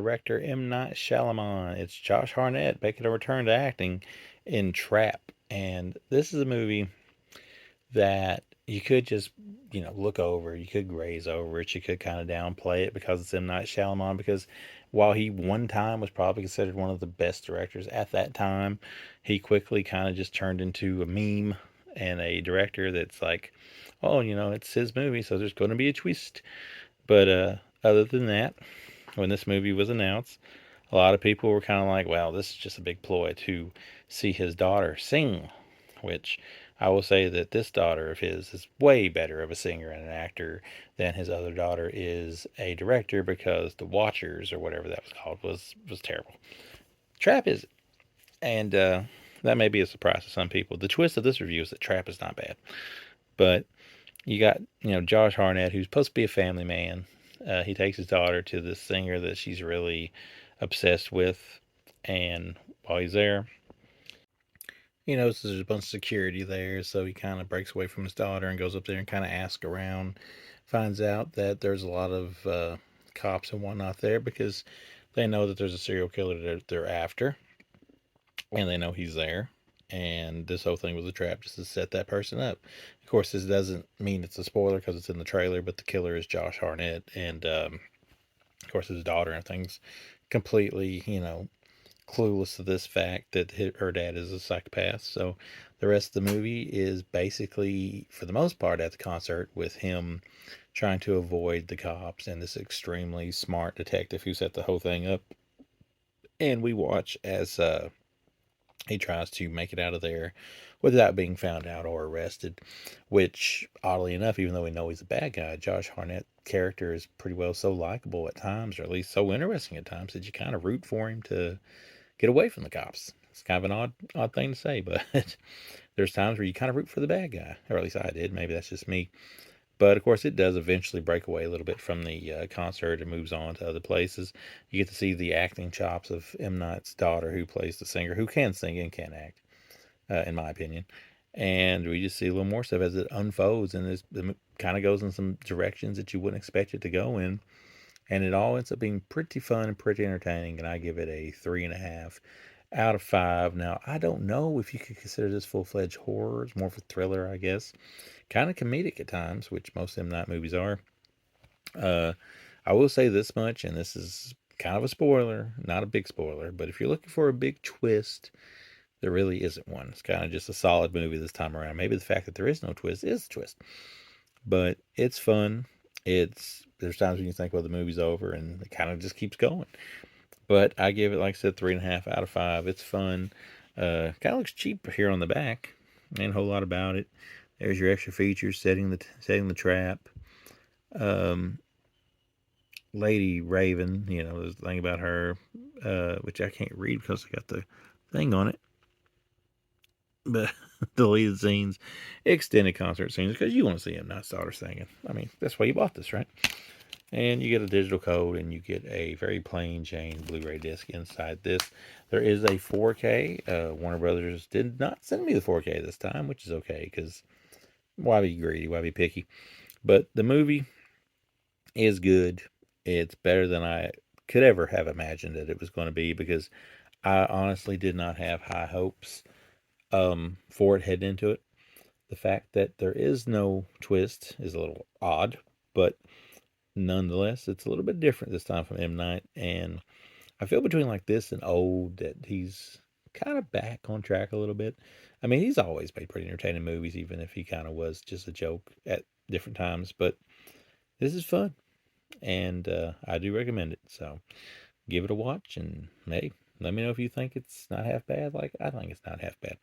director M. Night Shyamalan. It's Josh Hartnett making a return to acting in Trap. And this is a movie that you could just, look over. You could graze over it. You could kind of downplay it because it's M. Night Shyamalan. Because while he one time was probably considered one of the best directors at that time, he quickly kind of just turned into a meme and a director that's like, oh, it's his movie, so there's going to be a twist. But other than that, when this movie was announced, a lot of people were kind of like, wow, this is just a big ploy to see his daughter sing, which I will say that this daughter of his is way better of a singer and an actor than his other daughter is a director, because The Watchers, or whatever that was called, was terrible. Trap is, and that may be a surprise to some people. The twist of this review is that Trap is not bad, but you got, Josh Hartnett, who's supposed to be a family man. He takes his daughter to this singer that she's really obsessed with, and while he's there, he notices there's a bunch of security there, so he kind of breaks away from his daughter and goes up there and kind of asks around. Finds out that there's a lot of cops and whatnot there, because they know that there's a serial killer that they're after, and they know he's there. And this whole thing was a trap just to set that person up. Of course, this doesn't mean it's a spoiler because it's in the trailer, but the killer is Josh Hartnett, and of course his daughter and things completely, clueless to this fact that her dad is a psychopath. So the rest of the movie is basically, for the most part, at the concert with him trying to avoid the cops and this extremely smart detective who set the whole thing up. And we watch as he tries to make it out of there without being found out or arrested, which, oddly enough, even though we know he's a bad guy, Josh Hartnett's character is pretty well so likable at times, or at least so interesting at times, that you kind of root for him to get away from the cops. It's kind of an odd thing to say, but there's times where you kind of root for the bad guy, or at least I did. Maybe that's just me. But of course, it does eventually break away a little bit from the concert and moves on to other places. You get to see the acting chops of M. Night's daughter, who plays the singer, who can sing and can act, in my opinion. And we just see a little more stuff as it unfolds, and it kind of goes in some directions that you wouldn't expect it to go in. And it all ends up being pretty fun and pretty entertaining, and I give it a 3.5 out of 5. Now, I don't know if you could consider this full-fledged horror. It's more of a thriller, I guess. Kind of comedic at times, which most M. Night movies are. I will say this much, and this is kind of a spoiler, not a big spoiler, but if you're looking for a big twist, there really isn't one. It's kind of just a solid movie this time around. Maybe the fact that there is no twist is a twist. But it's fun. There's times when you think, well, the movie's over, and it kind of just keeps going. But I give it, like I said, 3.5 out of 5. It's fun. Kind of looks cheap here on the back. Ain't a whole lot about it. There's your extra features, setting the trap. Lady Raven, there's a thing about her, which I can't read because I got the thing on it. But deleted scenes, extended concert scenes, because you want to see M. Night's daughter singing. I mean, that's why you bought this, right? And you get a digital code, and you get a very plain Jane Blu-ray disc inside this. There is a 4K. Warner Brothers did not send me the 4K this time, which is okay, because why be greedy? Why be picky? But the movie is good. It's better than I could ever have imagined that it was going to be, because I honestly did not have high hopes for it heading into it. The fact that there is no twist is a little odd, but nonetheless, it's a little bit different this time from M. Night, and I feel between like this and Old that he's kind of back on track a little bit. I mean, he's always made pretty entertaining movies, even if he kind of was just a joke at different times, but this is fun, and I do recommend it, so give it a watch, and hey, let me know if you think it's not half bad like I think it's not half bad.